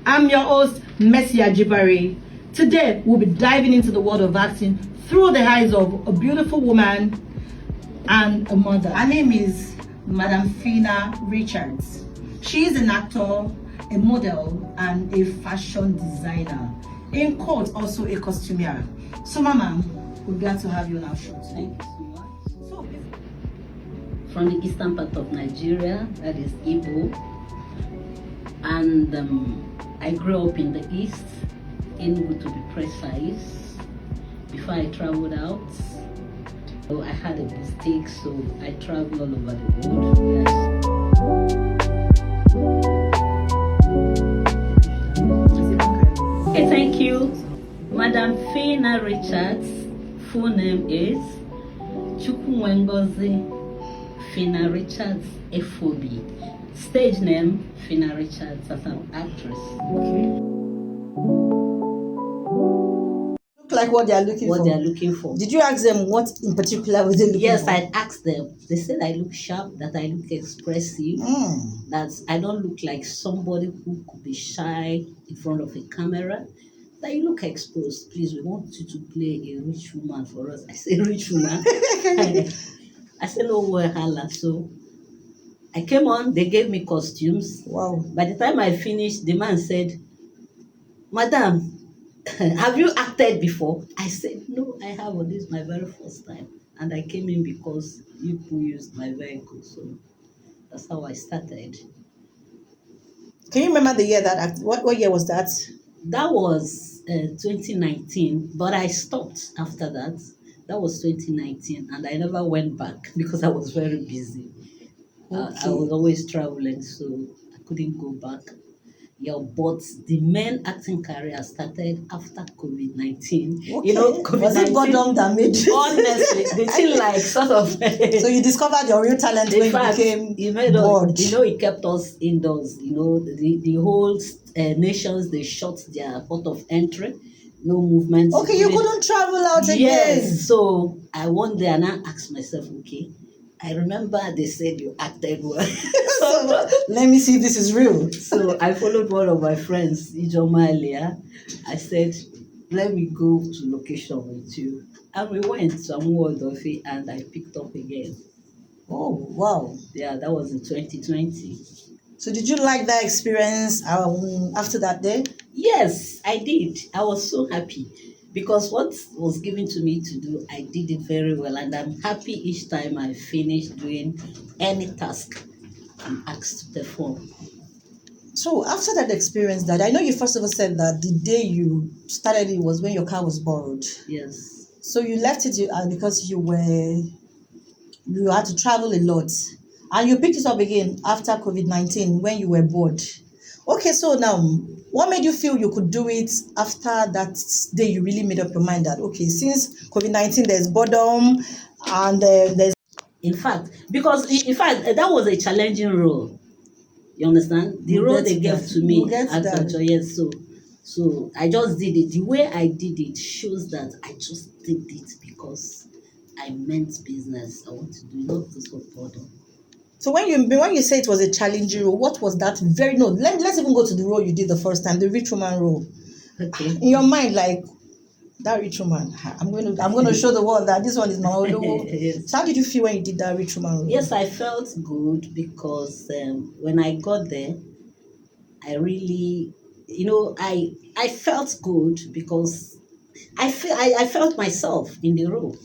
I'm your host, Messi Ajibare. Today, we'll be diving into the world of acting through the eyes of a beautiful woman and a mother. Her name is Madam Fina Richards. She is an actor, a model, and a fashion designer. In court, also a costumier. So, Mama, we're glad to have you on our show today. Thank you so much. From the eastern part of Nigeria, that is Igbo, and I grew up in the east, Enugu to be precise. Before I traveled out, so I had a mistake, so I traveled all over the world. Yes. Okay, thank you. Madam Fina Richards, full name is Chukwuwengozi Fina Richards FOB. Stage name Fina Richards as an actress. Okay. Look like what they are looking for. What they are looking for. Did you ask them what in particular were they looking for? Yes, I asked them. They said I look sharp, that I look expressive, that I don't look like somebody who could be shy in front of a camera. That you look exposed. Please, we want you to play a rich woman for us. I say rich woman. I said no wahala. So I came on. They gave me costumes. Wow. By the time I finished, the man said, "Madam, have you acted before?" I said, "No, I haven't. This is my very first time." And I came in because you used my vehicle. So that's how I started. Can you remember the year that what year was that? That was 2019, but I stopped after that. That was 2019, and I never went back because I was very busy. I was always traveling, so I couldn't go back. Yeah, but the main acting career started after COVID-19. Okay. You know, COVID-19. Was it boredom that made you? Honestly, they feel like sort of. So you discovered your real talent when you became bored. It kept us indoors. You know, the whole nations, they shut their port of entry. No movement. Okay, you couldn't travel out again. Yes. So I one day and I asked myself, okay, I remember they said you acted well. So let me see if this is real. So I followed one of my friends, Ijoma Elia. I said, let me go to location with you. And we went to Amuodofi and I picked up again. Oh, wow. Yeah, that was in 2020. So did you like that experience after that day? Yes, I did. I was so happy because what was given to me to do, I did it very well. And I'm happy each time I finish doing any task I'm asked to perform. So after that experience, that I know you first of all said that the day you started it was when your car was borrowed. Yes. So you left it because you had to travel a lot. And you picked it up again after COVID-19 when you were bored. Okay, so now, what made you feel you could do it after that day you really made up your mind that, okay, since COVID-19, there's boredom and there's... In fact, that was a challenging role. You understand? The role they gave to me. Yes, so I just did it. The way I did it shows that I just did it because I meant business. I want to do it, not because of boredom. So when you say it was a challenging role, what was that let's even go to the role you did the first time, the rich woman role. Okay. In your mind, like, that rich woman, I'm going to show the world that this one is my own. Yes. So how did you feel when you did that rich woman role? Yes, I felt good because when I got there, I really, I felt good because I felt myself in the role.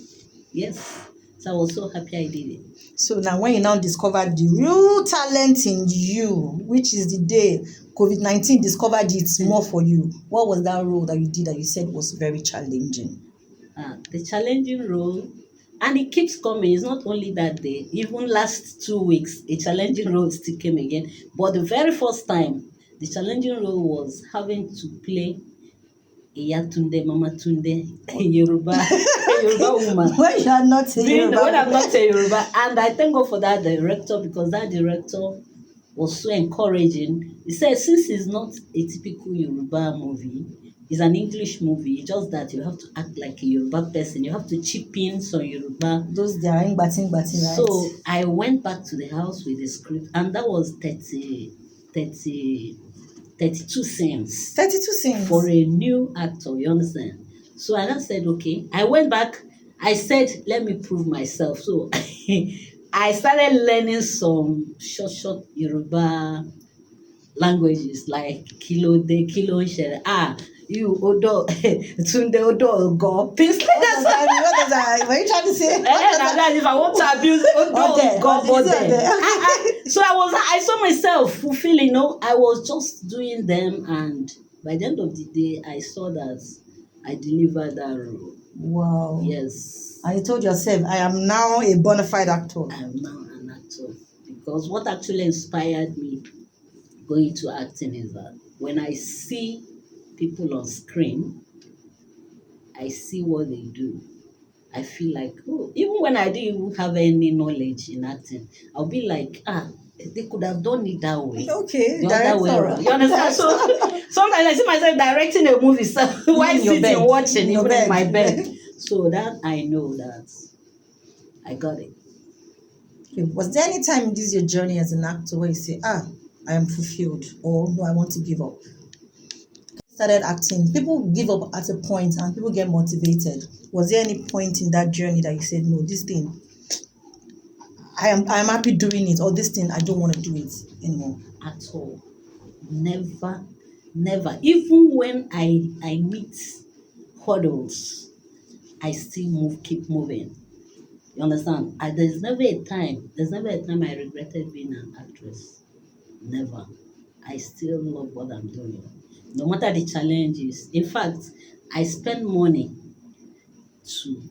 Yes. So I was so happy I did it. So now when you now discovered the real talent in you, which is the day COVID-19 discovered it more for you, what was that role that you did that you said was very challenging? The challenging role, and it keeps coming. It's not only that day. Even last 2 weeks, a challenging role still came again. But the very first time, the challenging role was having to play Iyatunde, Mama Tunde, a Yoruba woman. When you are not a Yoruba. When I'm not a Yoruba. And I thank God for that director because that director was so encouraging. He said, since it's not a typical Yoruba movie, it's an English movie, just that you have to act like a Yoruba person. You have to chip in some Yoruba. Those they are batting, right? So I went back to the house with the script, and that was 30 32 scenes 32 scenes. for a new actor, you understand? So I just said, okay. I went back, I said, let me prove myself. So I started learning some short Yoruba languages like Kilo de Kilo Shere. You Odo Tunde Odo Go. Things like that. What does that? What are you trying to say? And that if I want to abuse Odo Go, so I saw myself fulfilling, you know, I was just doing them, and by the end of the day, I saw that I delivered that role. Wow. Yes. And you told yourself, I am now a bona fide actor. I am now an actor. Because what actually inspired me going to acting is that when I see people on screen, I see what they do. I feel like, oh, even when I didn't even have any knowledge in acting, I'll be like, they could have done it that way. Okay, The other way director. around. You understand? So sometimes I see myself directing a movie while sitting watching, even in my bed. So that I know that I got it. Okay. Was there any time in this your journey as an actor where you say, I am fulfilled, or no, I want to give up? Started acting, people give up at a point and people get motivated. Was there any point in that journey that you said, no, this thing, I'm happy doing it, or this thing, I don't want to do it anymore? At all. Never. Even when I meet hurdles, I still keep moving. You understand? There's never a time I regretted being an actress. Never. I still love what I'm doing. No matter the challenges. In fact, I spend money to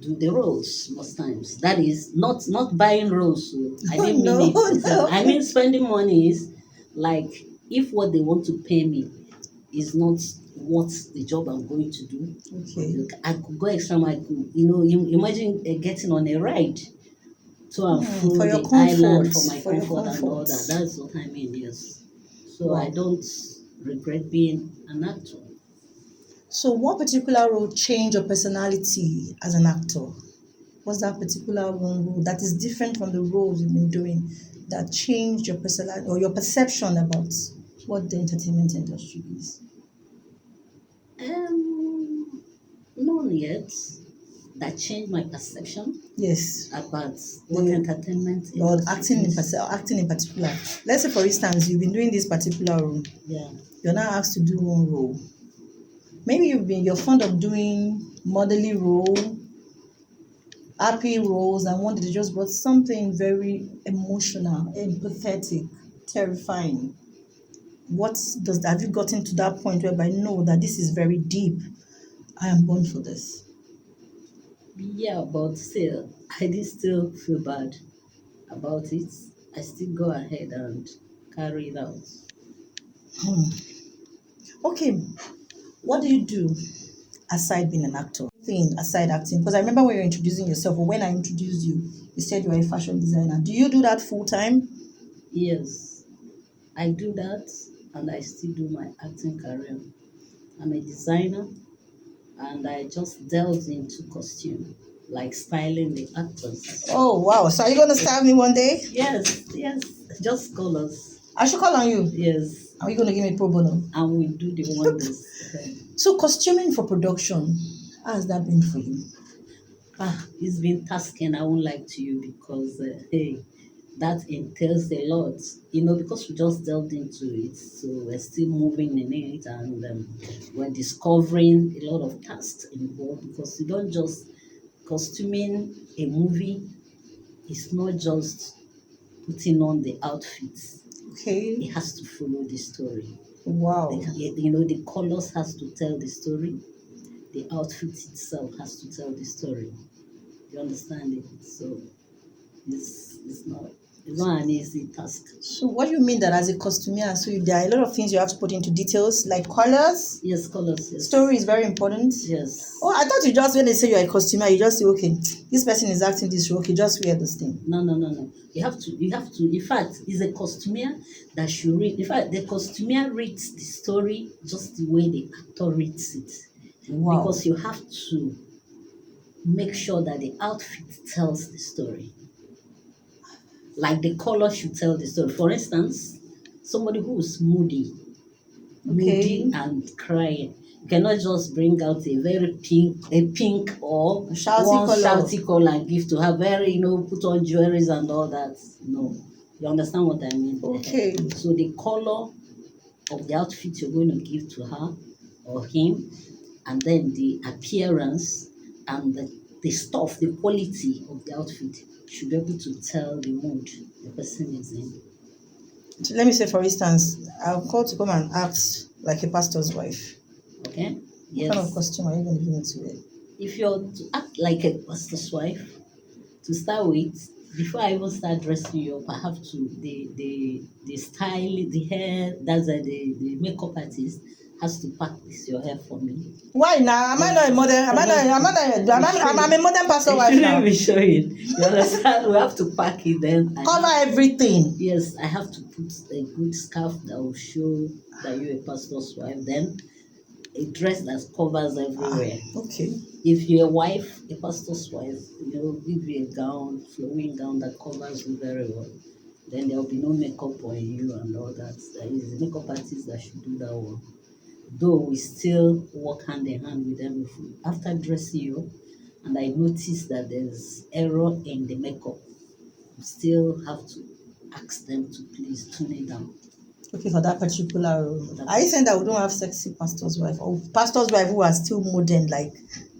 do the roles most times. That is not buying roles. So I didn't mean it. No. I mean spending money is like if what they want to pay me is not what the job I'm going to do. Okay. I could go extra mile. You imagine getting on a ride to and from for your the comfort, island for my for your comfort and all comfort. that. That's what I mean, yes. So Wow. I don't regret being an actor. So what particular role changed your personality as an actor? What's that particular one role that is different from the roles you've been doing that changed your personality or your perception about what the entertainment industry is? None yet. That changed my perception Yes. about what entertainment Or industry is. acting in particular. Let's say, for instance, you've been doing this particular role. Yeah. You're now asked to do one role. Maybe you're fond of doing motherly role, happy roles, and one that just brought something very emotional, empathetic, terrifying. Have you gotten to that point whereby know that this is very deep? I am born for this. Yeah, but still, I did still feel bad about it. I still go ahead and carry it out. Okay, what do you do aside being an actor? Aside acting, because I remember when you were introducing yourself, or when I introduced you, you said you are a fashion designer. Do you do that full time? Yes, I do that, and I still do my acting career. I'm a designer, and I just delved into costume, like styling the actors. Oh wow! So are you gonna style me one day? Yes, just call us. I should call on you. Yes. Are you gonna give me pro bono? And we do the wonders. So costuming for production, how has that been for you? It's been tasking, I won't lie to you, because hey, that entails a lot, because we just delved into it, so we're still moving in it, and we're discovering a lot of tasks involved, because you don't just costuming a movie. It's not just putting on the outfits. Okay. It has to follow the story. Wow. The colors has to tell the story. The outfit itself has to tell the story. You understand it? So it's not an easy task. So what do you mean that as a costumier, so there are a lot of things you have to put into details, like colors? Yes, colors, yes. Story is very important. Yes. Oh, I thought you just, when they say you're a costumier, you just say, okay, this person is acting this role, okay, just wear this thing. No. You have to, in fact, it's a costumier that should read. In fact, the costumier reads the story just the way the actor reads it. Wow. Because you have to make sure that the outfit tells the story. Like the color should tell the story. For instance, somebody who is moody moody and crying. You cannot just bring out a very pink or shouty color and give to her, very, put on jewelries and all that. No. You understand what I mean? Okay. So the color of the outfit you're going to give to her or him, and then the appearance and the stuff, the quality of the outfit should be able to tell the mood the person is in. So let me say, for instance, I'll call to come and act like a pastor's wife. Okay? Yes. What kind of costume are you going to give me to wear? If you're to act like a pastor's wife, to start with, before I even start dressing you up, I have to the style, the hair, that's the makeup artist has to pack this your hair for me. Why now? Am I not a modern? I'm a modern pastor wife now. Let me show it. You understand? We have to pack it then. Cover everything. Yes, I have to put a good scarf that will show that you're a pastor's wife. Then a dress that covers everywhere. Okay. If you're a wife, a pastor's wife, give you a gown, flowing gown that covers you very well. Then there will be no makeup on you and all that. There is a makeup artist that should do that one. Though we still work hand in hand with them. After dressing you, and I notice that there's error in the makeup, we still have to ask them to please tune it down. Okay, for that particular role. Are you saying that we don't have sexy pastor's wife or pastor's wife who are still modern, like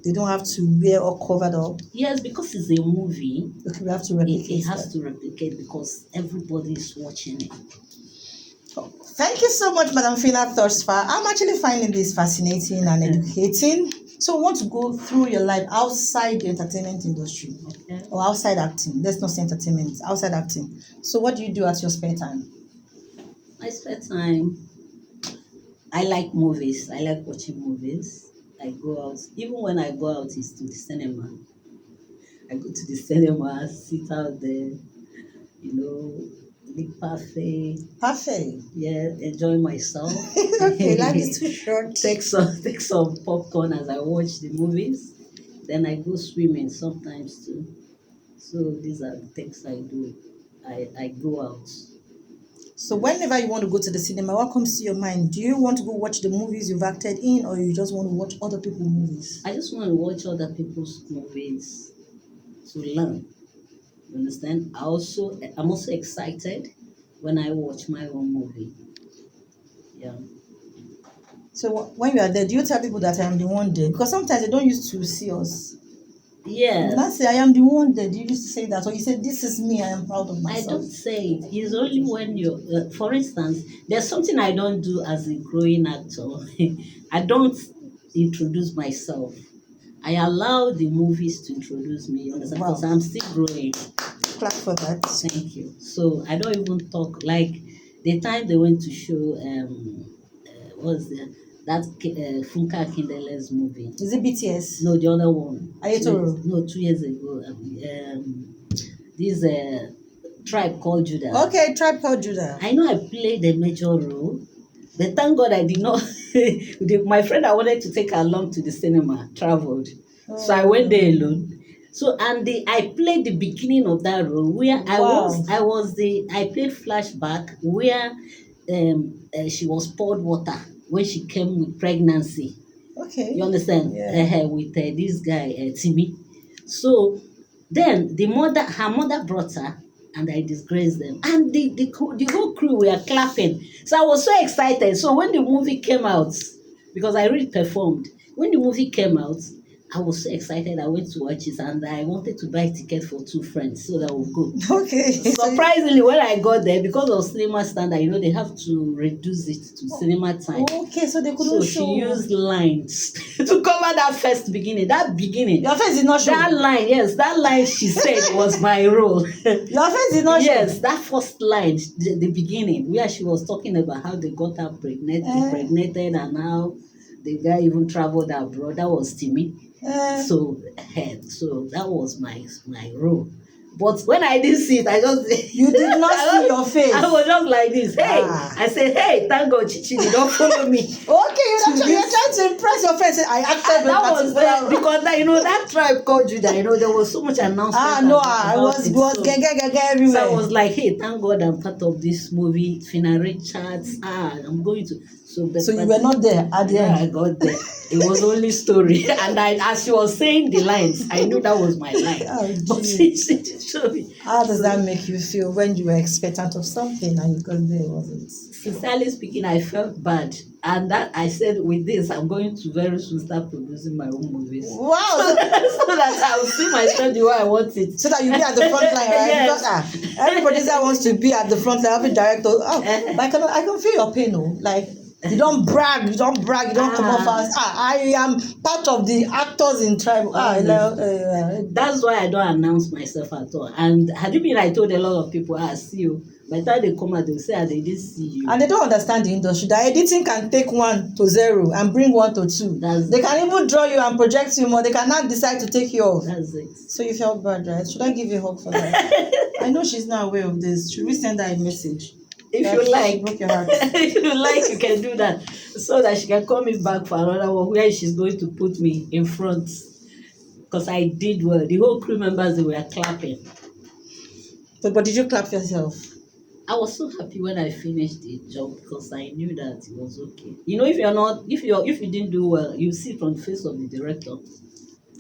they don't have to wear all covered up? Yes, because it's a movie. Okay, we have to replicate. It has to replicate because everybody is watching it. Oh, thank you so much, Madam Fina thus far. I'm actually finding this fascinating and educating. So we want to go through your life outside the entertainment industry, or outside acting. Let's not say entertainment, outside acting. So what do you do at your spare time? My spare time, I like movies. I like watching movies. I go out. Even when I go out, it's to the cinema. I go to the cinema, sit out there, big parfait. Parfait? Yeah, enjoy myself. Okay, life is too short. Take some popcorn as I watch the movies. Then I go swimming sometimes too. So these are the things I do. I go out. So whenever you want to go to the cinema, what comes to your mind? Do you want to go watch the movies you've acted in, or you just want to watch other people's movies? I just want to watch other people's movies to learn. You understand? I'm also excited when I watch my own movie. Yeah. So when you are there, do you tell people that I am the one there? Because sometimes they don't used to see us. Yeah. You not say I am the one there. Do you used to say that? Or you say, this is me, I am proud of myself? I don't say it. It's only when you're, for instance, there's something I don't do as a growing actor. I don't introduce myself. I allow the movies to introduce me, understand? Because I'm still growing. Clap for that. Thank you. So I don't even talk, like the time they went to show, Funka Kindele's movie. Is it BTS? No, the other one. Ayetoro? No, 2 years ago. This Tribe Called Judah. Okay, Tribe Called Judah. I know I played a major role, but thank God I did not. My friend I wanted to take her along to the cinema traveled. Oh. So I went there alone. So I played the beginning of that role where I played flashback where she was poured water when she came with pregnancy. Okay. You understand? Yeah. With this guy, Timmy. So then her mother brought her, and I disgraced them. And the whole crew were clapping. So I was so excited. So when the movie came out, because I really performed, when the movie came out, I was so excited. I went to watch it, and I wanted to buy a ticket for 2 friends so that we'll go. Okay. Surprisingly, when I got there, because of cinema standard, they have to reduce it to cinema time. Okay, so they couldn't show. So she used lines to cover that first beginning. That beginning. Your face did not show. That line, yes, that line she said was my role. Your face did not show. Yes, that first line, the beginning, where she was talking about how they got her impregnated, and how the guy even traveled abroad. That was Timmy. So that was my role. But when I didn't see it, I just... You did not see your face. I was just like this. Hey, I said, hey, thank God Chichi did not follow me. Okay, you're trying to impress your friends. I acted that was because that Tribe Called Judah, there was so much announcement. It was everywhere. So I was like, hey, thank God I'm part of this movie. Fina Richards. I'm going to... So you were not there at the end? I got there. It was only story. And as she was saying the lines, I knew that was my line. But she didn't show me. How does that make you feel when you were expectant of something and you got there, wasn't? Sincerely speaking, I felt bad. And that I said, with this, I'm going to very soon start producing my own movies. Wow! So that I will see myself the way I want it. So that you'll be at the front line, right? Yes. Because every producer wants to be at the front line, every director. Oh, I can feel your pain, oh. Like, you don't brag, you don't come off fast. I am part of the actors in tribe. That's why I don't announce myself at all. And had it been I told a lot of people, see you. By the time they come out, they'll say, they didn't see you. And they don't understand the industry. The editing can take 1 to 0 and bring 1 to 2. They can even draw you and project you more. They cannot decide to take you off. That's it. So you felt bad, right? Should I give you a hug for that? I know she's not aware of this. Should we send her a message? If you like, broke your heart. if you like, you can do that, so that she can call me back for another one where she's going to put me in front. Because I did well. The whole crew members, they were clapping. But did you clap yourself? I was so happy when I finished the job because I knew that it was okay. You know, if you didn't do well, you see it from the face of the director.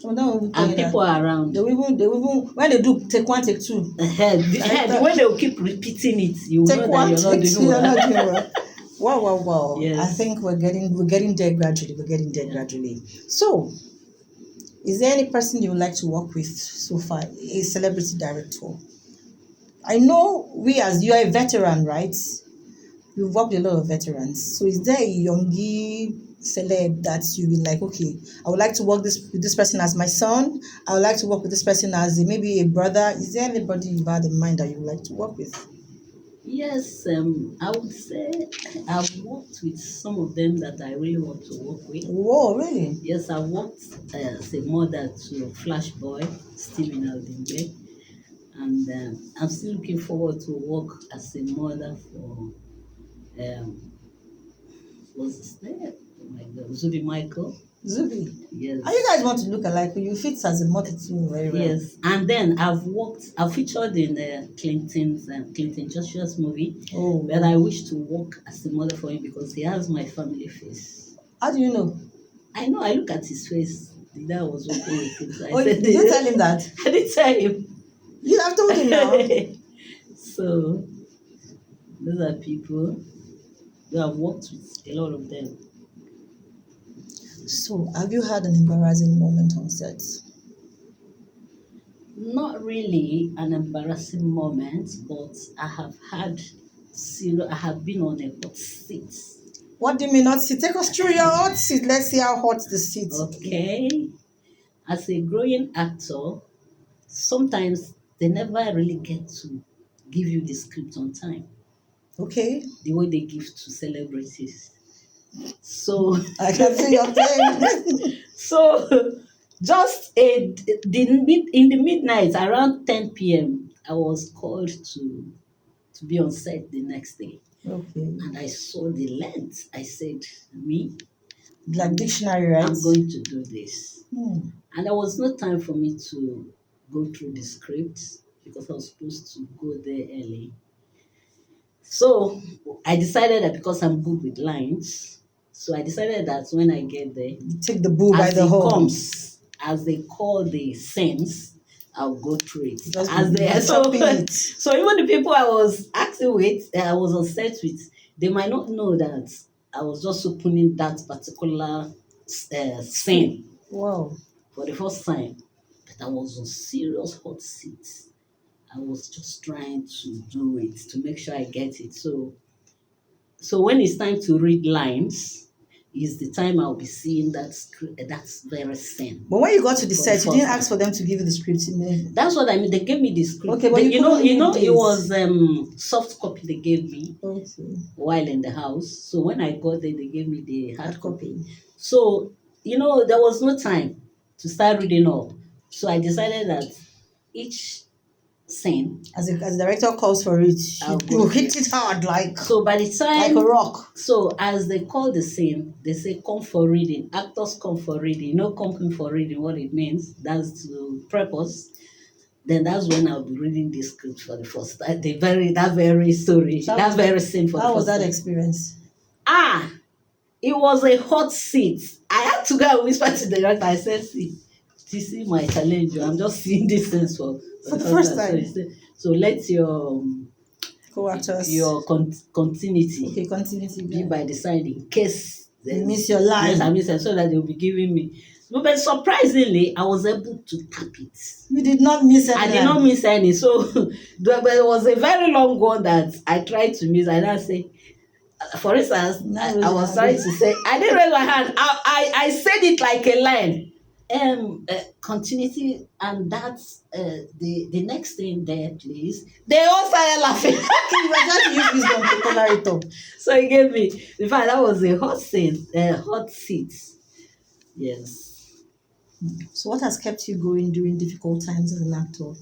And people are around. They will when they do take 1, take 2. The way they will keep repeating it, you will know that you're not doing well. Wow. Yes. I think we're getting there gradually. So, is there any person you would like to work with so far? A celebrity director? I know you are a veteran, right? You've worked with a lot of veterans. So is there a youngie celeb that you will like, okay, I would like to work with this person as my son. I would like to work with this person as maybe a brother. Is there anybody you've had in mind that you would like to work with? Yes, I would say I've worked with some of them that I really want to work with. Whoa, really? Yes, I worked as a mother to Flash Boy, Stephen Aldingbe. And I'm still looking forward to work as a mother for, what's his name? Oh my God, Zubi Michael. Zubi? Yes. And you guys want to look alike, you fit as a multitude very well. Yes, and then I've featured in Clinton Joshua's movie, but I wish to work as a mother for him because he has my family face. How do you know? I know, I look at his face. The guy was okay with it. So did you tell him that? I did tell him. You have told him now. So, those are people who I've worked with, a lot of them. So, have you had an embarrassing moment on set? Not really an embarrassing moment, but I have been on a hot seat. What do you mean hot seat? Take us through your hot seat. Let's see how hot the seat is. Okay. As a growing actor, sometimes they never really get to give you the script on time. Okay. The way they give to celebrities. So I can see your thing. So just in the midnight, around 10 p.m., I was called to be on set the next day. Okay. And I saw the length. I said, me? Like dictionary, right? I'm going to do this. And there was no time for me to go through the script because I was supposed to go there early. So I decided that because I'm good with lines, so I decided that when I get there, you take the bull by the horn. As they call the scenes, I'll go through it. So even the people I was acting with, I was on set with, they might not know that I was just opening that particular scene. Wow. For the first time. But I was on serious hot seat. I was just trying to do it to make sure I get it. So when it's time to read lines, is the time I'll be seeing that very scene. But when you got to the set, you didn't ask for them to give you the script. That's what I mean. They gave me the script. Okay, but you know, it was soft copy they gave me while in the house. So when I got there, they gave me the hard copy. So, there was no time to start reading up. So I decided that each scene, as the director calls for it, you hit it hard so by the time like a rock. So as they call the scene, they say come for reading. Actors come for reading. Come for reading. What it means, that's to purpose. Then that's when I'll be reading the script for the first time. That very story, that very scene for the first time. How was that experience? It was a hot seat. I had to go and whisper to the director. I said, see, this is my challenge. I'm just seeing this things For the first So, time. he said, so let Co-actors. your continuity Okay, continuity. be by the side in case You miss your line. Yes, I miss it, so that they'll be giving me. But surprisingly, I was able to tap it. You did not miss any. I did not miss any. So there was a very long one that I tried to miss. I now say, for instance, I was trying to say, I didn't raise my hand. I said it like a line. Continuity, and that's the next thing there, please. They all started laughing. You were trying to use wisdom to cover it up. So he gave me. In fact, that was a hot seat. Yes. So what has kept you going during difficult times as an actor?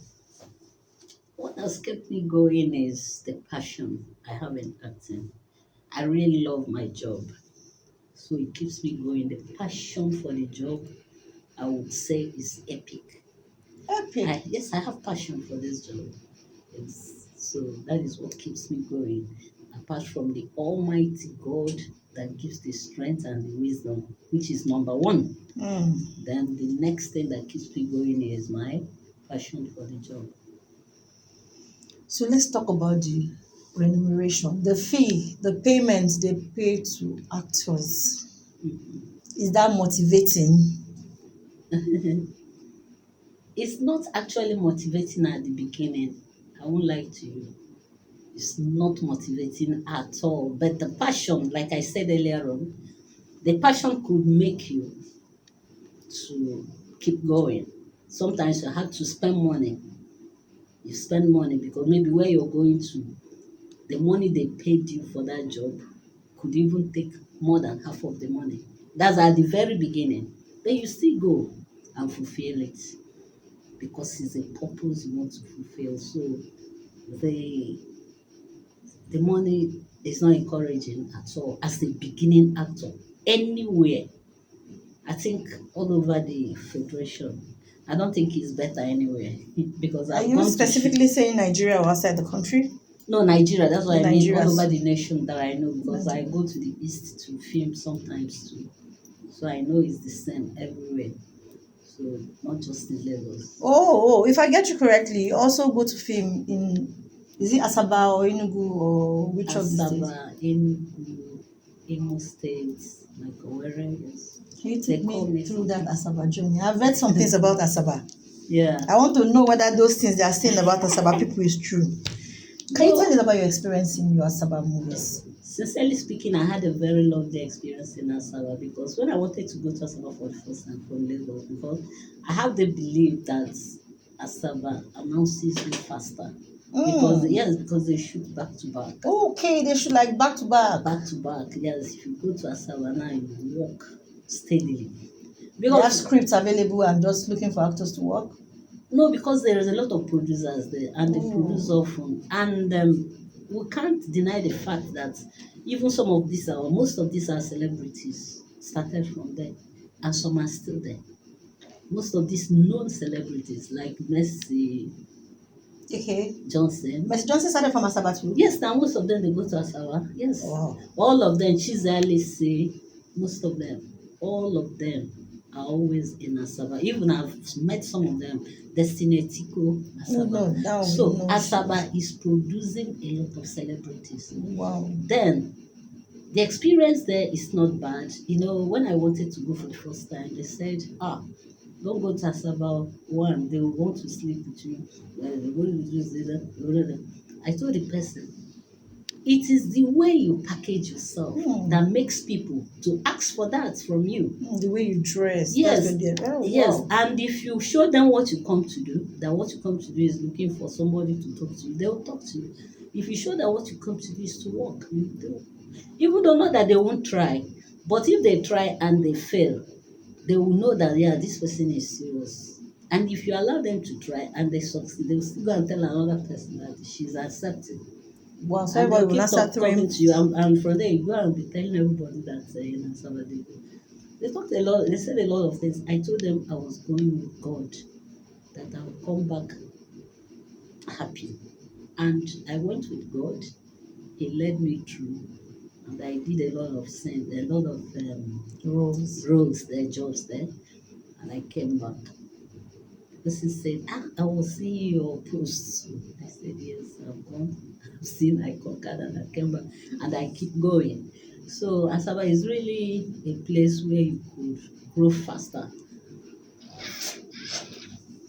What has kept me going is the passion I have in acting. I really love my job. So it keeps me going. The passion for the job, I would say, is epic. Epic. Yes, I have passion for this job. Yes. So that is what keeps me going. Apart from the Almighty God that gives the strength and the wisdom, which is number one. Then the next thing that keeps me going is my passion for the job. So let's talk about the remuneration, the fee, the payment they pay to actors. Is that motivating? It's not actually motivating at the beginning. I won't lie to you. It's not motivating at all. But the passion, like I said earlier on, the passion could make you to keep going. Sometimes you have to spend money. You spend money because maybe where you're going to, the money they paid you for that job could even take more than half of the money. That's at the very beginning. But you still go and fulfill it because it's a purpose you want to fulfill. So the money is not encouraging at all as a beginning actor anywhere. I think all over the federation. I don't think it's better anywhere because Are you specifically saying Nigeria or outside the country? No, Nigeria. That's what I mean. Nigeria. All over the nation that I know because I go to the east to film sometimes too. So I know it's the same everywhere. So not just in Lagos. Oh, if I get you correctly, you also go to film in, is it Asaba or Enugu or which of the states? Asaba, in Imo State, like Owerri, yes. Can you take me through that Asaba journey? I've read some things about Asaba. Yeah. I want to know whether those things they are saying about Asaba people is true. Can you tell us about your experience in your Asaba movies? Sincerely speaking, I had a very lovely experience in Asaba because when I wanted to go to Asaba for the first time from Lagos, because I have the belief that Asaba announces you faster. Because they shoot back to back. Okay, they shoot like back to back. Back to back, yes. If you go to Asaba now, you walk steadily. They have scripts available and just looking for actors to work? No, because there is a lot of producers there and they produce often. And we can't deny the fact that even some of these or most of these are celebrities started from there and some are still there. Most of these known celebrities like Mercy Johnson. Mercy Johnson started from Asaba too? Yes, now most of them they go to Asaba. Yes. Wow. All of them, Chizali, most of them, all of them are always in Asaba. Even I've met some of them, Destiny Tiko, Asaba. Asaba is producing a lot of celebrities. Wow. Then the experience there is not bad. You know, when I wanted to go for the first time, they said, don't go to Asaba. One, they will want to sleep with you. I told the person, it is the way you package yourself that makes people to ask for that from you. The way you dress. Yes. Yes. And if you show them what you come to do, that what you come to do is looking for somebody to talk to you, they will talk to you. If you show that what you come to do is to work, you do. Even though not that they won't try, but if they try and they fail, they will know that, this person is serious. And if you allow them to try and they succeed, they will still go and tell another person that she's accepted. Wow, so everybody will not start throwing to you, and from there you go and be telling everybody that somebody. They talked a lot. They said a lot of things. I told them I was going with God, that I would come back happy, and I went with God. He led me through. and I did a lot of Roles. roles there, jobs there, and I came back. The person said, I will see your post. I said, yes, I've gone. I've seen, I conquered, and I came back, and I keep going. So Asaba is really a place where you could grow faster.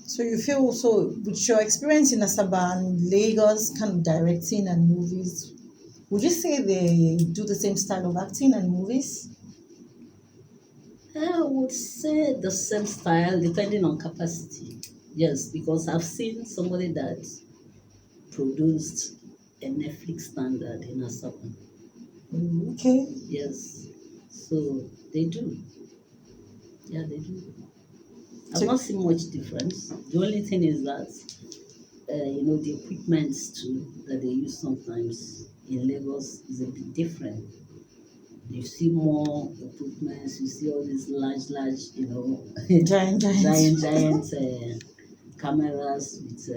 So you feel also with your experience in Asaba and Lagos, kind of directing and movies, would you say they do the same style of acting and movies? I would say the same style depending on capacity. Yes, because I've seen somebody that produced a Netflix standard in Asaba. Okay. Yes, so they do. Yeah, they do. I've So not seen much difference. The only thing is that, the equipment too that they use sometimes in Lagos is a bit different. You see more equipments, you see all these large, giant. giant cameras with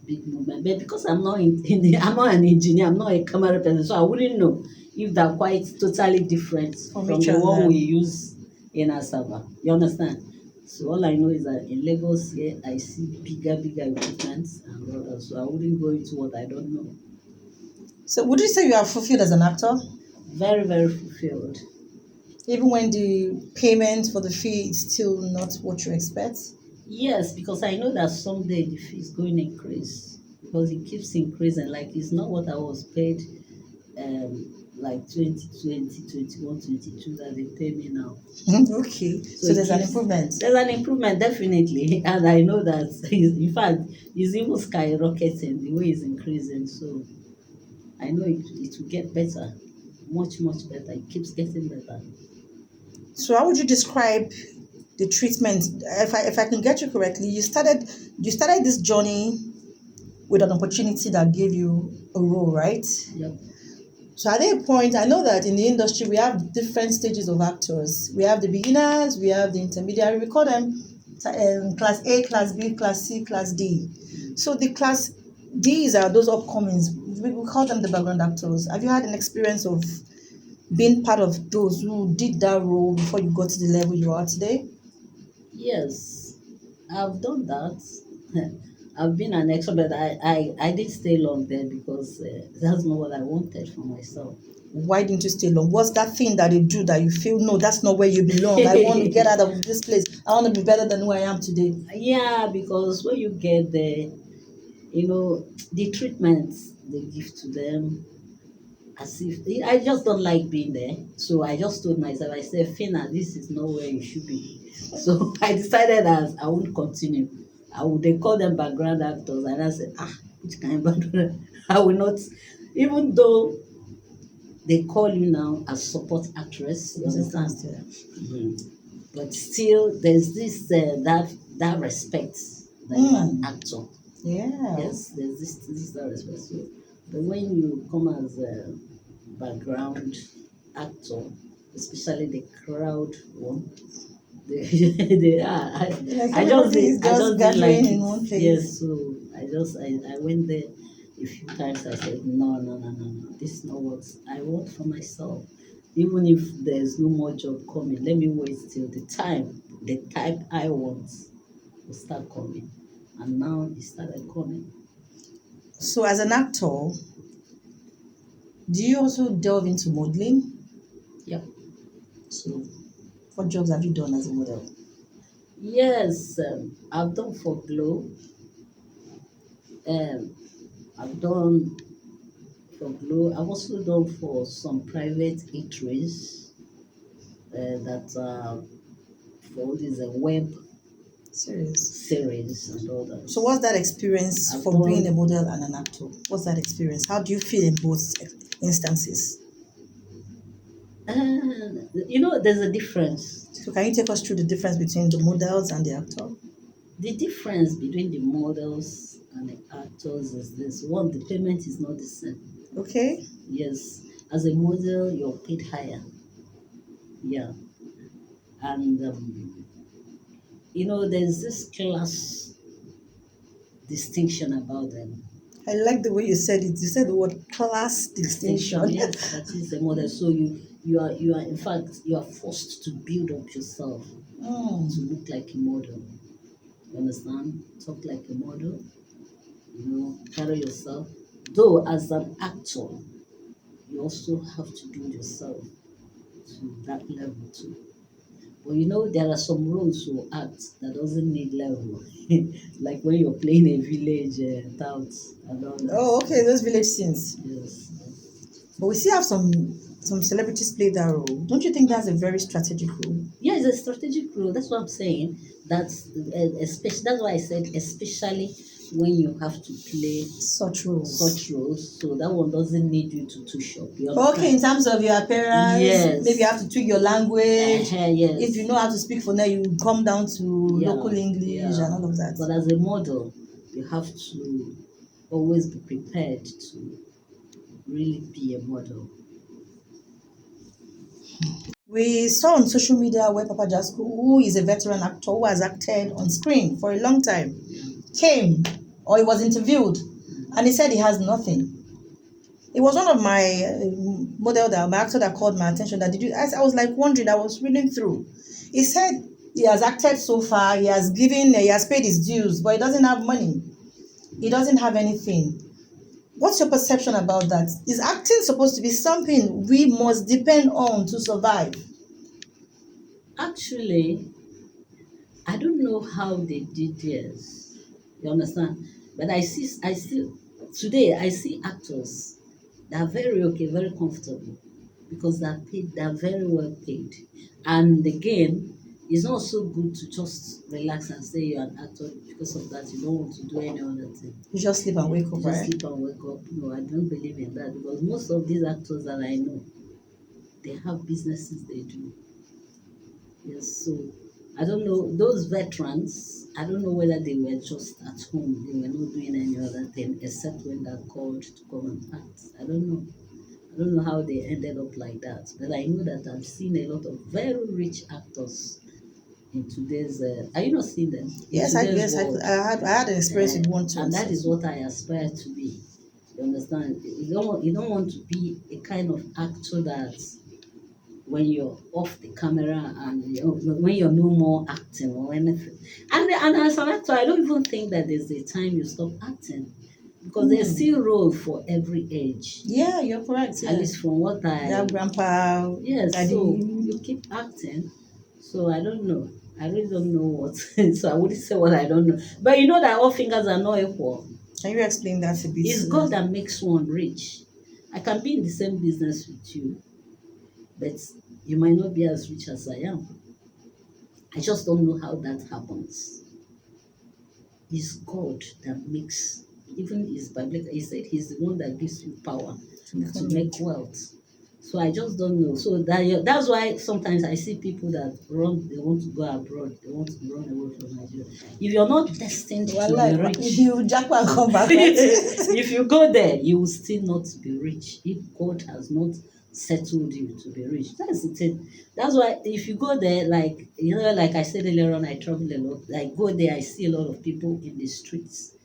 big movement. But because I'm not I'm not an engineer, I'm not a camera person, so I wouldn't know if they're quite totally different From from each the one other. we use in Asaba. You understand? So all I know is that in Lagos here, I see bigger equipment and others. So I wouldn't go into what I don't know. So would you say you are fulfilled as an actor? Very, very fulfilled. Even when the payment for the fee is still not what you expect? Yes, because I know that someday the fee is going to increase because it keeps increasing. Like it's not what I was paid like 2020, 21, 22 that they pay me now. Okay. So So there's an improvement. There's an improvement definitely, and I know that in fact it's even skyrocketing the way it's increasing. So I know it will get better, much better. It keeps getting better. So how would you describe the treatment? If I can get you correctly, you started this journey with an opportunity that gave you a role, right? Yep. So at a point, I know that in the industry we have different stages of actors. We have the beginners, we have the intermediary. We call them class A, class B, class C, class D. So the class D's are those upcomings. We call them the background actors. Have you had an experience of being part of those who did that role before you got to the level you are today? Yes, I've done that. I've been an extra, but I didn't stay long there because that's not what I wanted for myself. Why didn't you stay long? What's that thing that they do that you feel, no, that's not where you belong? I want to get out of this place. I want to be better than who I am today. Yeah, because when you get there, the treatments they give to them, as if I just don't like being there. So I just told myself, I said, Fina, this is not where you should be. So I decided that I won't continue. They call them background actors, and I said, which kind of background? I will not, even though they call you now as support actress, you understand? Mhm. But still, there's this that respect that you're an actor. Yeah. Yes, there's this that respect. So, but when you come as a background actor, especially the crowd one, they are. Like I just everybody is I just just didn't like gathering it. in one place. Yes, so I went there a few times. I said no. This is not what I want for myself. Even if there's no more job coming, let me wait till the type I want will start coming. And now it started coming. So as an actor, do you also delve into modeling? Yep. So what jobs have you done as a model? Yes, I've done for Glow. Um, I've done for Glow. I've also done for some private eateries that for this web Serious. series and all that. So what's that experience I've for being a done. model and an actor? What's that experience? How do you feel in both instances? There's a difference. So can you take us through the difference between the models and the actor? The difference between the models and the actors is this: one, the payment is not the same. Okay. Yes, as a model, you're paid higher. Yeah, and there's this class distinction about them. I like the way you said it. You said the word class distinction. Yes, that is a model. So you are in fact you are forced to build up yourself to look like a model. You understand? Talk like a model. Carry yourself. Though as an actor, you also have to build yourself to that level too. But there are some roles you act that doesn't need level, like when you're playing a village tout and all that. Oh, okay, those village scenes. Yes. But we still have some celebrities play that role. Don't you think that's a very strategic role? Yeah, it's a strategic role. That's what I'm saying. That's especially. That's why I said especially when you have to play Such roles. So that one doesn't need you to touch up. Okay, in terms of your appearance, yes. Maybe you have to tweak your language. Yes. If you know how to speak for now, you come down to local English and all of that. But as a model, you have to always be prepared to really be a model. We saw on social media where Papa Jasco, who is a veteran actor who has acted on screen for a long time, came or he was interviewed and he said he has nothing. It was one of my my actor that called my attention. That I was like wondering. I was reading through. He said he has acted so far. He has paid his dues, but he doesn't have money. He doesn't have anything. What's your perception about that? Is acting supposed to be something we must depend on to survive? Actually, I don't know how they did this. You understand? But I see today I see actors that are very okay, very comfortable because they're very well paid. And again, it's not so good to just relax and say you're an actor because of that. You don't want to do any other thing. You just sleep and wake up, Just right? sleep and wake up. No, I don't believe in that because most of these actors that I know, they have businesses they do. Yes, so I don't know those veterans. I don't know whether they were just at home. They were not doing any other thing except when they're called to come and act. I don't know. I don't know how they ended up like that. But I know that I've seen a lot of very rich actors in today's. Are you not seeing them? Yes, I had an experience with one too. And that is what I aspire to be. You understand? You don't want to be a kind of actor that when you're off the camera and when you're no more acting or anything. And as an actor, I don't even think that there's a time you stop acting because there's still role for every age. Yeah, you're correct. At least from what I... grandpa. Yes, daddy. so you keep acting. So I don't know. I really don't know what. So I wouldn't say what I don't know. But you know that all fingers are not equal. Can you explain that a bit? It's God that makes one rich. I can be in the same business with you, but you might not be as rich as I am. I just don't know how that happens. It's God that makes, even his Bible, he said he's the one that gives you power to make wealth. So I just don't know. So that's why sometimes I see people that they want to go abroad, they want to run away from Nigeria. If you're not destined to be rich, you jackpot come back. Right? If you go there, you will still not be rich. If God has not settled you to be rich, that's the thing. That's why if you go there, like like I said earlier on, I travel a lot. I go there, I see a lot of people in the streets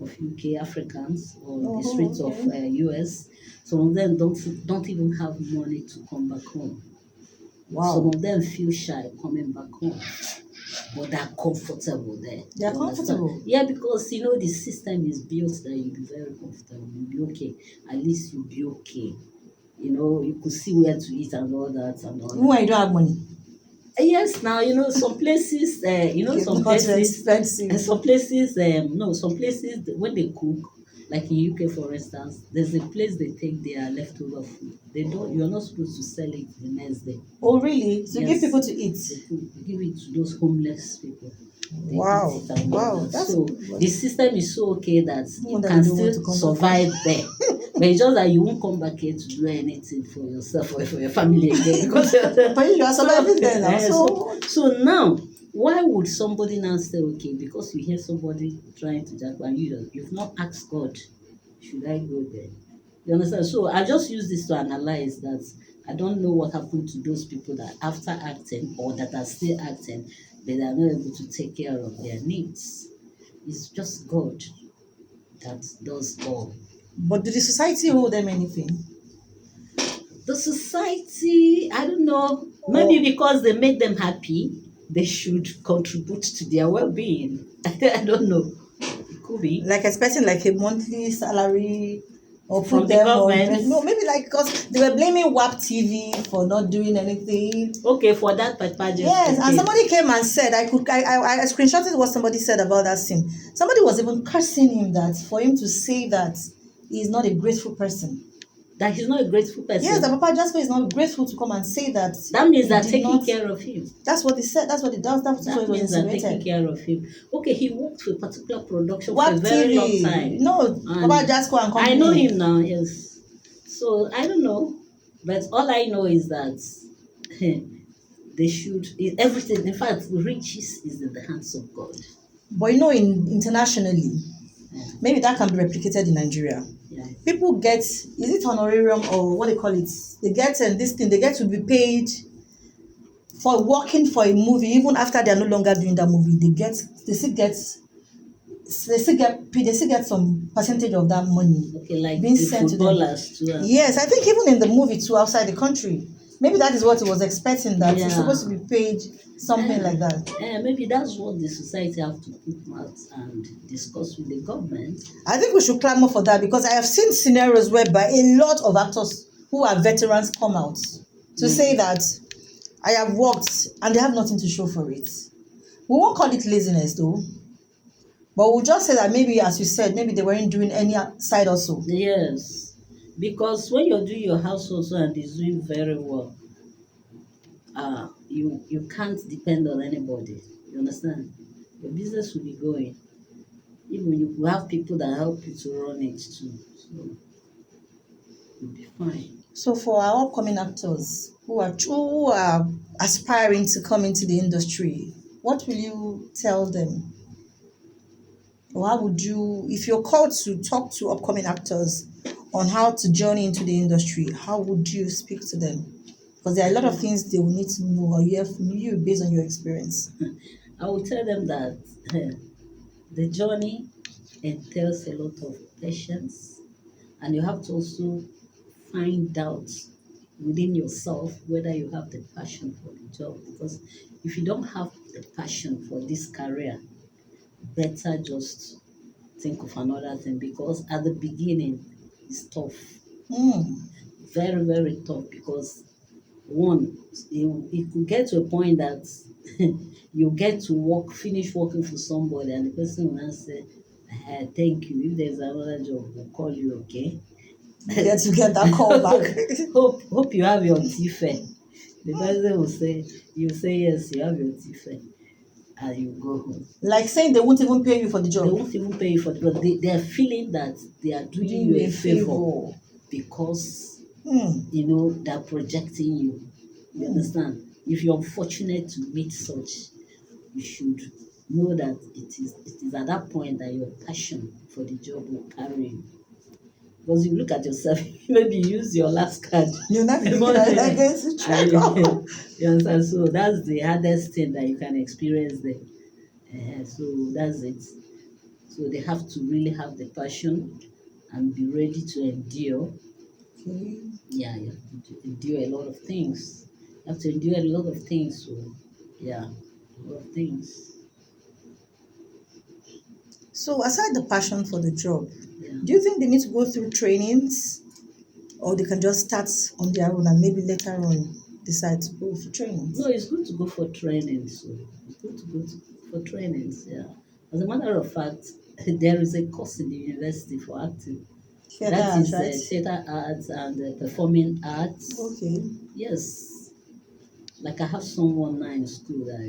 of UK, Africans, or the streets of US. Some of them don't even have money to come back home. Wow. Some of them feel shy coming back home, but they're comfortable there. They're comfortable. Yeah, because the system is built that you'll be very comfortable. You'll be okay. At least you'll be okay. You could see where to eat and all that and all that. When you don't have money. Yes, now some places, some places expensive. And some places, some places when they cook, like in UK for instance, there's a place they take their leftover food. You're not supposed to sell it the next day. Oh really? So yes. Give people to eat. They give it to those homeless people. Wow. So the system is so okay that you can still survive there. But it's just that you won't come back here to do anything for yourself or for your family again. Because but you are surviving there now. So now, why would somebody now say, okay, because you hear somebody trying to jack and you've not asked God, should I go there? You understand? So I just use this to analyze that I don't know what happened to those people that after acting or that are still acting, they are not able to take care of their needs. It's just God that does all. But did the society owe them anything? The society, I don't know, maybe because they make them happy, they should contribute to their well-being. I don't know. It could be. Like expecting like a monthly salary or From put the them on government? no, maybe like because they were blaming WAP TV for not doing anything. Okay, for that particular Yes, and case. somebody came and said I screenshotted what somebody said about that scene. Somebody was even cursing him that for him to say that he's not a grateful person. That he's not a grateful person. Yes, that Papa Jasper is not grateful to come and say that. That means he they're did taking not- care of him. That's what he said. That's what it does. That's what That it was means they're taking insinuated. care of him. Okay, he worked for a particular production for WAP a very long TV. time. No, And Papa Jasper and company. I know him now, yes. So I don't know. But all I know is that they should everything. In fact, riches is in the hands of God. But internationally, maybe that can be replicated in Nigeria. Yeah. People get, is it honorarium or what they call it? They get this thing, they get to be paid for working for a movie, even after they are no longer doing that movie. They still get paid, they still get some percentage of that money. Okay, like being the sent to them. footballers too. Yes, I think even in the movie too, outside the country. Maybe that is what he was expecting, that he's Yeah. supposed to be paid something like that. Maybe that's what the society have to put out and discuss with the government. I think we should clamor for that because I have seen scenarios whereby a lot of actors who are veterans come out to say that I have worked and they have nothing to show for it. We won't call it laziness though, but we'll just say that maybe, as you said, maybe they weren't doing any side also. Yes, because when you're doing your house also and it's doing very well, you can't depend on anybody. You understand? Your business will be going. Even you will have people that help you to run it too. So you'll be fine. So for our upcoming actors who are aspiring to come into the industry, what will you tell them? Or how would you, if you're called to talk to upcoming actors on how to journey into the industry, how would you speak to them? Because there are a lot of things they will need to know or hear from you based on your experience. I will tell them that the journey entails a lot of patience, and you have to also find out within yourself whether you have the passion for the job. Because if you don't have the passion for this career, better just think of another thing, because at the beginning it's tough. Very, very tough, because one, it could get to a point that you get to finish working for somebody, and the person will now say, thank you. If there's another job, we'll call you, okay? Get to get that call back. hope you have your tife. The person will say, you say yes, you have your tife, and you go home. Like saying they won't even pay you for the job. They won't even pay you for it, but they are feeling that they are doing you a favor because they're projecting you. You understand? If you're fortunate to meet such, you should know that it is at that point that your passion for the job will carry you. Because you look at yourself, maybe you use your last card. You're not against the you understand? So that's the hardest thing that you can experience there. So that's it. So they have to really have the passion and be ready to endure. Okay. Yeah, you have to endure a lot of things. You have to endure a lot of things. So, yeah, a lot of things. So aside the passion for the job, Yeah. do you think they need to go through trainings, or they can just start on their own and maybe later on decide to go for trainings? No, it's good to go for training. So it's good to go for trainings. Yeah. As a matter of fact, there is a course in the university for acting. That is right? theater arts and performing arts. Okay. Yes. Like I have someone now in school that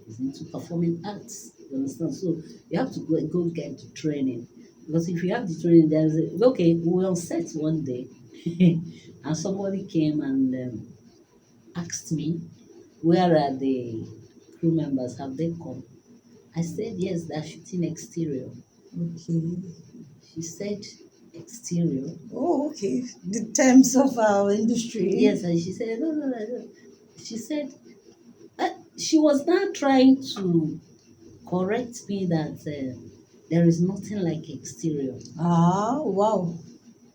is into performing arts. You understand? So you have to go get the training. Because if you have the training, we were on set one day and somebody came and asked me, where are the crew members? Have they come? I said, yes, they're shooting exterior. Okay. She said, exterior? Oh, okay. The terms of our industry. Yes, and she said, no. She said, she was now trying to correct me that there is nothing like exterior. Ah, wow.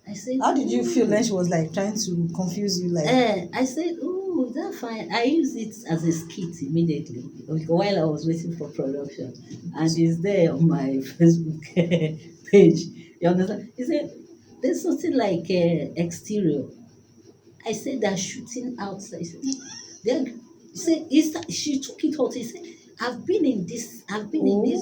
I said, How did you feel "Oh." when she was like trying to confuse you? Like, I said, oh, that's fine. I used it as a skit immediately while I was waiting for production. And it's there on my Facebook page. You understand? He said, there's something like exterior. I said, they're shooting outside. He said, they're, he said, she took it out. He said, I've been in this oh,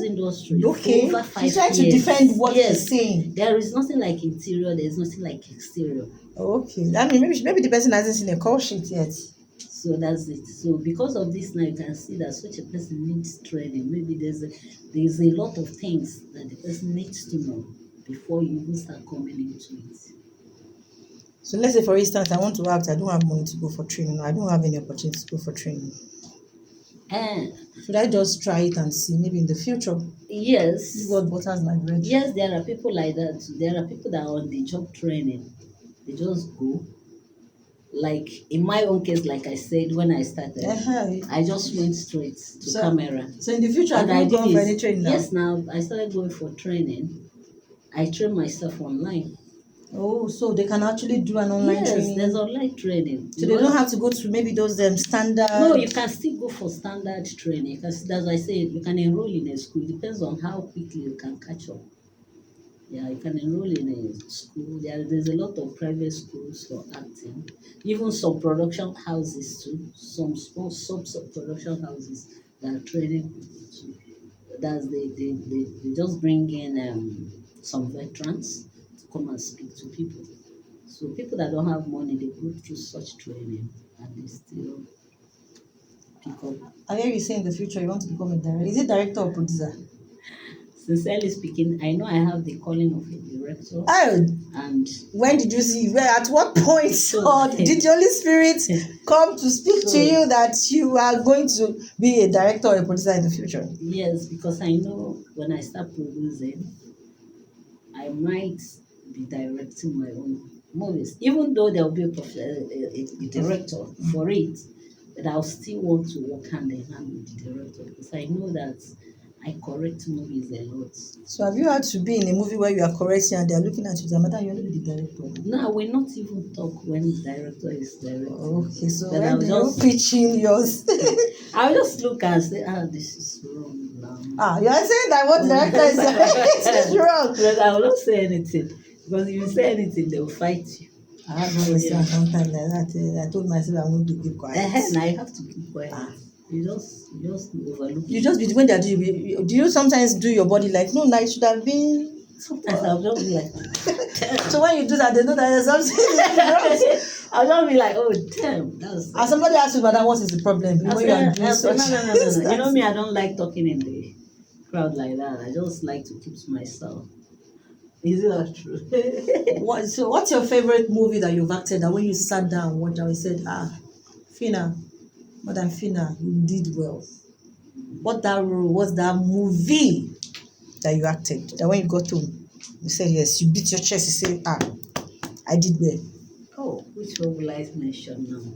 industry okay. for over 5 She's trying years. to defend what Yes, she's saying. there is nothing like interior, there's nothing like exterior. Okay. I mean, maybe the person hasn't seen a call sheet yet. So that's it. So because of this now you can see that such a person needs training. Maybe there's a lot of things that the person needs to know before you even start coming into it. So let's say, for instance, I want to act. I don't have money to go for training. I don't have any opportunity to go for training. And Should I just try it and see? Maybe in the future, yes, God butters my bread. yes, there are people like that. There are people that are on the job training. They just go. Like in my own case, like I said when I started, I just went straight to camera. So in the future, And I I don't go did for it. any training now. Yes, now I started going for training. I train myself online. Oh, so they can actually do an online Yes, training. there's online training. So they don't have to go to maybe those standard. No, you can still go for standard training. You can, that's why I say you can enroll in a school. It depends on how quickly you can catch up. Yeah, you can enroll in a school. There's a lot of private schools for acting. Even some production houses too. Some small sub production houses that are training people too. That's they just bring in some veterans to come and speak to people. So people that don't have money, they go through such training and they still pick up. I hear you say in the future you want to become a director. Is it director or producer? Sincerely speaking, I know I have the calling of a director. Oh, And when did you see? Where? At what point? Or did the Holy Spirit come to speak to you that you are going to be a director or a producer in the future? Yes, because I know when I start producing, I might be directing my own movies, even though there will be a director for it, but I'll still want to work hand in hand with the director because I know that I correct movies a lot. So have you had to be in a movie where you are correcting and they are looking at you, Madam, you're not the director? No, I will not even talk when the director is directing. Okay, so But when you pitch in yours, I'll just look and say, this is wrong now. you are saying that what the director is saying is wrong. But I will not say anything because if you say anything, they will fight you. I have no mistake sometimes like that. I told myself I'm going to keep quiet. And I have to keep quiet. You just overlook. You just be when they are doing. Do you sometimes do your body like no? It should have been. Sometimes I'll just be like. So when you do that, they know that there's something wrong. I'll just be like, oh damn, that's. And somebody asks you, Madam, what is the problem? No. You know me, I don't like talking in the crowd like that. I just like to keep to myself. Is it not true? So what's your favorite movie that you've acted that when you sat down and watched and you said, Fina, Madam Fina, you did well. What's that movie that you acted that when you got home, you said yes, you beat your chest, you say, I did well. Oh, which one will I mention now?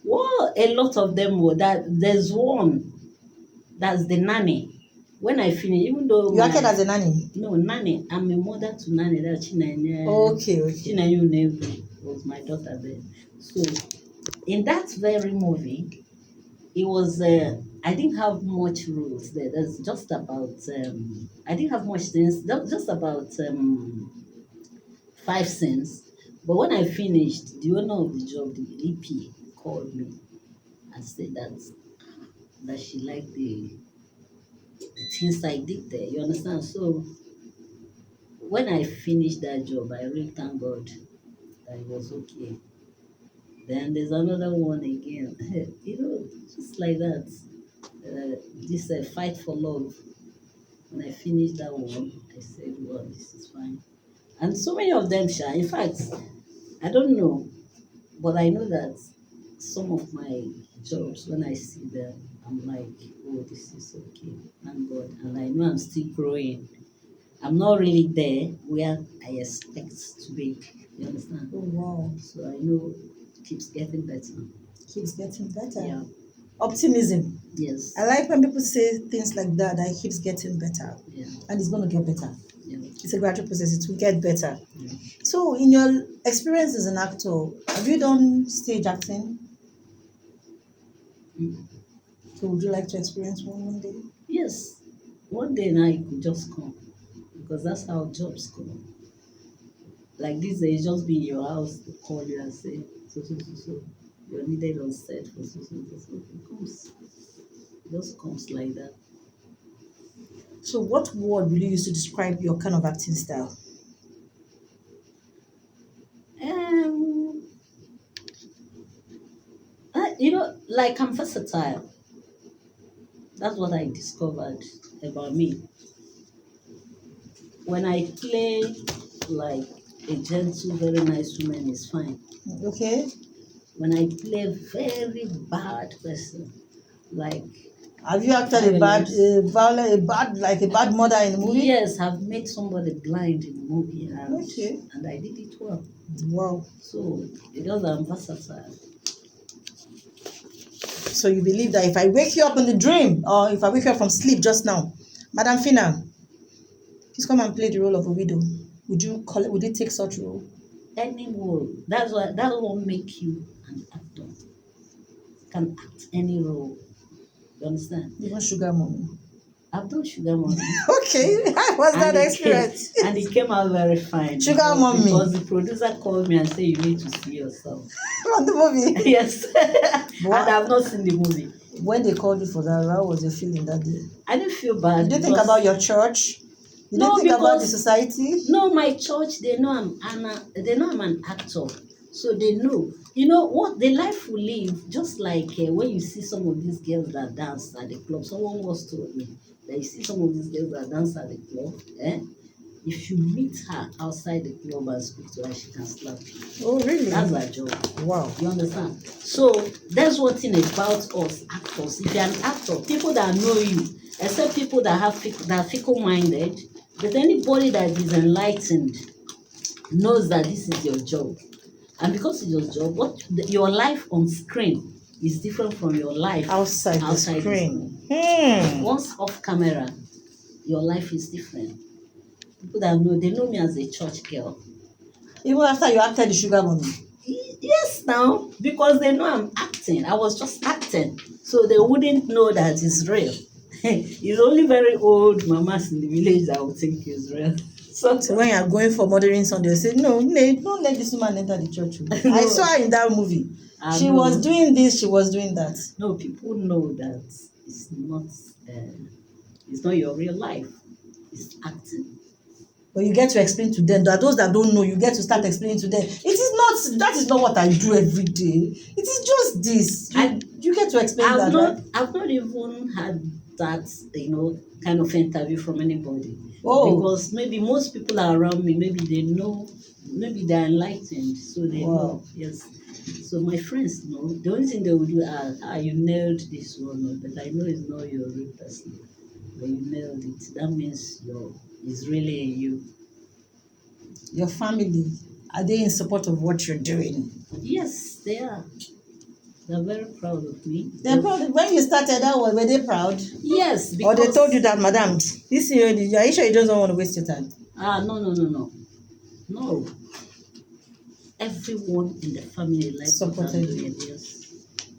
Well, a lot of them were that. There's one that's the nanny. When I finish, even though you acted as a nanny. No, nanny. I'm a mother to nanny. That Chinanya. Okay. Chinanya Nebu was my daughter then. So, in that very movie, it was. I didn't have much rules there. There's just about. I didn't have much things. Just about 5 scenes. But when I finished, the owner of the job, the EP, called me and said that she liked the things I did there. You understand? So when I finished that job, I really thank God that it was okay. Then there's another one again. Just like that. This Fight for Love. When I finished that one, I said, well, this is fine. And so many of them, in fact, I don't know, but I know that some of my jobs, when I see them, I'm like, oh, this is okay, thank God. And I know I'm still growing. I'm not really there where I expect to be. You understand? Oh, wow. So I know it keeps getting better. Keeps getting better? Yeah. Optimism. Yes. I like when people say things like that, that it keeps getting better. Yeah. And it's going to get better. Yeah. It's a gradual process. It will get better. Yeah. So, in your experience as an actor, have you done stage acting? Mm. So, would you like to experience one day? Yes. One day now you could just come because that's how jobs go. Like this day, just be in your house, they call you and say, so, you're needed on set for so. It comes. It just comes like that. So, what word will you use to describe your kind of acting style? Um, like I'm versatile. That's what I discovered about me. When I play like a gentle, very nice woman, it's fine. Okay. When I play very bad person, like Have you acted like a bad mother in the movie? yes, I've made somebody blind in the movie, Okay. and I did it well. Wow. So because I'm versatile. So you believe that if I wake you up in the dream, or if I wake you up from sleep just now, Madam Fina, please come and play the role of a widow. Would you call it? Would you take such role? Any role. That will make you an actor. Can act any role. You understand? Even sugar mommy. I've done Sugar Mommy. Okay, how was that experience? And it came out very fine. Sugar Mommy. Because the producer called me and said, you need to see yourself. From the movie. Yes. And I've not seen the movie. When they called you for that, how was your feeling that day? I didn't feel bad. Did you think about your church? Did No, you think about the because- society? No, my church, they know I'm an actor. So they know. You know what the life we live, just like when you see some of these girls that dance at the club. Someone once told me that you see some of these girls that dance at the club, if you meet her outside the club and speak to her, she can slap you. Oh, really? That's her job. Wow. You understand? So that's one thing about us actors. If you're an actor, people that know you, except people that that are fickle-minded, but anybody that is enlightened knows that this is your job. And because it's your job, your life on screen is different from your life Outside the screen. Once off camera, your life is different. People that know, they know me as a church girl. Even after you acted the Sugar Mommy. Yes, now, because they know I'm acting. I was just acting. So they wouldn't know that it's real. It's only very old mamas in the village that would think it's real. So when you are going for mothering Sunday, you say, no, don't let this woman enter the church. No. I saw her in that movie. She was doing this, she was doing that. No, people know that it's not your real life. It's acting. But you get to explain to them, that those that don't know, you get to start explaining to them. That is not what I do every day. It is just this. You get to explain that. Right? I've not even had that, kind of interview from anybody. Oh. Because maybe most people are around me, maybe they know, maybe they're enlightened, so they know. Yes. So my friends know. The only thing they will do you nailed this one, but I know it's not your real person. But you nailed it. That means it's really you. Your family, are they in support of what you're doing? Yes, they are. They're very proud of me. They're proud. When you started out, were they proud? Yes, because... Or they told you that, madam, this year, are you sure you don't want to waste your time? No. Everyone in the family likes what I'm doing. Yes.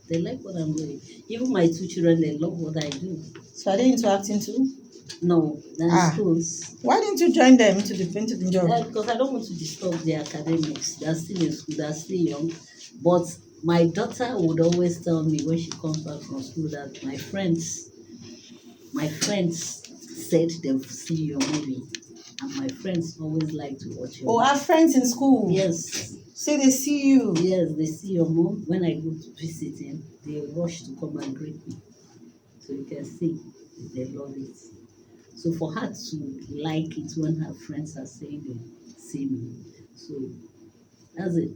They like what I'm doing. Even my 2 children, they love what I do. So are they into acting too? No, they're in schools. Why didn't you join them into the job? Because I don't want to disturb their academics. They're still in school, they're still young. But my daughter would always tell me when she comes back from school that my friends said they've seen your movie. And my friends always like to watch your movie. Our friends in school? Yes. Say they see you? Yes, they see your mom. When I go to visit him, they rush to come and greet me. So you can see, they love it. So for her to like it when her friends are saying they see me. So that's it.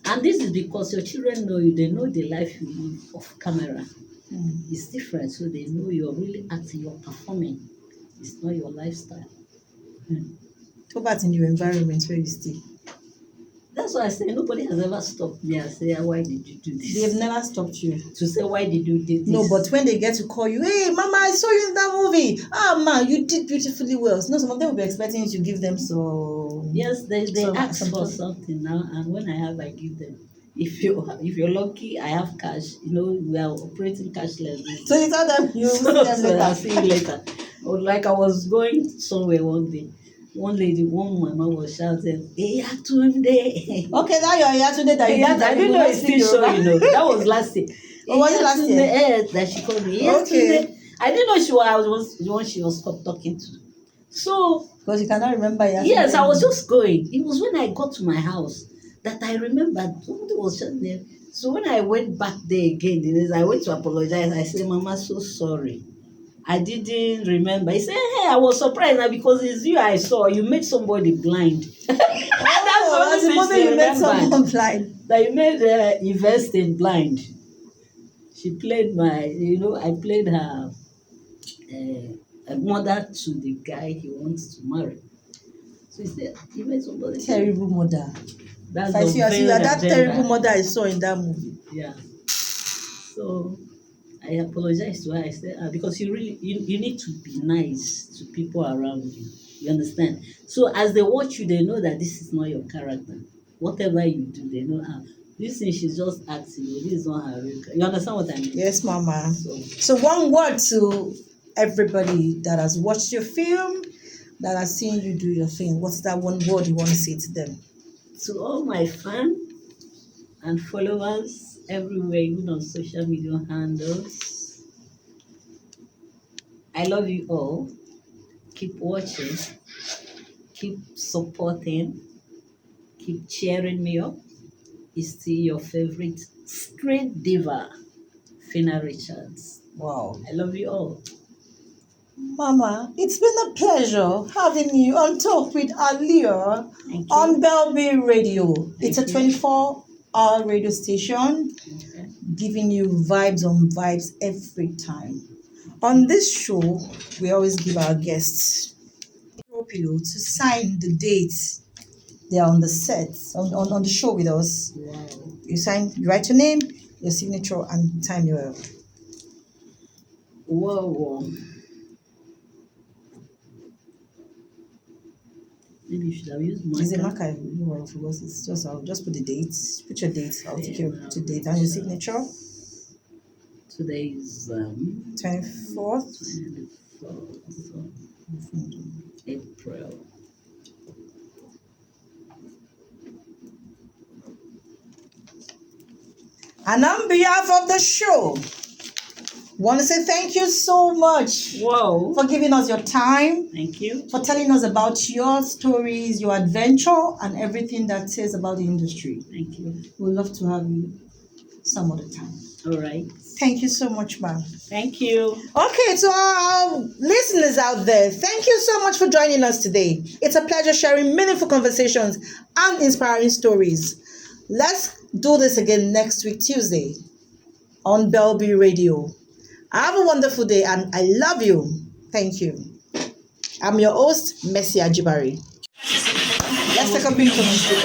And this is because your children know you, they know the life you live off camera. It's different, so they know you're really acting, you're performing. It's not your lifestyle. Talk about in your environment where you stay. That's why I say nobody has ever stopped me and say, why did you do this? They've never stopped you. To say, why did you do this? No, but when they get to call you, hey, Mama, I saw you in that movie. Ah, man, you did beautifully well. No, some of them will be expecting you to give them so. Yes, they ask for some- something now, and when I have, I give them. If you're lucky, I have cash. You know, we are operating cashless. So you tell them you see them So later. I'll see you later. Or like I was going somewhere one day. One lady, one mama was shouting, "Hey, Atunde!" Okay, now you're here today that you did that. I didn't know it's still showing. That was last year. Oh, was it last year? That she called me. Okay. Okay. I didn't know I was the one she was talking to. So Because you cannot remember Yatunde. yes, I was just going. It was when I got to my house that I remembered somebody was just there. So when I went back there again, I went to apologize. I said, "Mama, so sorry. I didn't remember." He said, "Hey, I was surprised now because it's you I saw. You made somebody blind." That's the moment you made someone blind. That you made investing blind. She played I played her a mother to the guy he wants to marry. So he said, "You made somebody Terrible mother. That's If I see you, unveiled that agenda. terrible mother I saw in that movie. Yeah. So I apologized to her. I said, because you need to be nice to people around you. You understand? So as they watch you, they know that this is not your character. Whatever you do, they know, this thing she's just acting. This is not her real character. You understand what I mean? Yes, Mama. So So one word to everybody that has watched your film, that has seen you do your thing. What's that one word you want to say to them? to all my fans and followers everywhere, even on social media handles, I love you all. Keep watching, keep supporting, keep cheering me up. Is still your favorite screen diva, Fina Richards. Wow. I love you all. Mama, it's been a pleasure having you on Talk with Alihar Thank you. on Bellevue Radio. It's a Thank you. 24-hour radio station Okay. giving you vibes on vibes every time. On this show, we always give our guests pillow to sign the dates. They are on the set, on the show with us. Wow. You write your name, your signature, and time your. Whoa. Maybe you should have used Is a marker. marker? No, because it's just I'll just put the dates. Put your dates. I'll take your date and your signature. Today is 24th. 24th April. And on behalf of the show, want to say thank you so much Whoa. for giving us your time, Thank you. for telling us about your stories, your adventure, and everything that says about the industry. Thank you. We'd love to have you some other time. All right. Thank you so much, ma'am. Thank you. Okay, to our listeners out there, thank you so much for joining us today. It's a pleasure sharing meaningful conversations and inspiring stories. Let's do this again next week, Tuesday, on Bellevue Radio. Have a wonderful day and I love you. Thank you. I'm your host, Messi Ajibari. Let's take a picture. She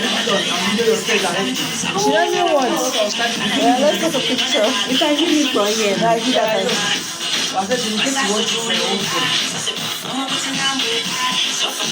doesn't want. Yeah, let's take a picture. You can give me from here. I do that.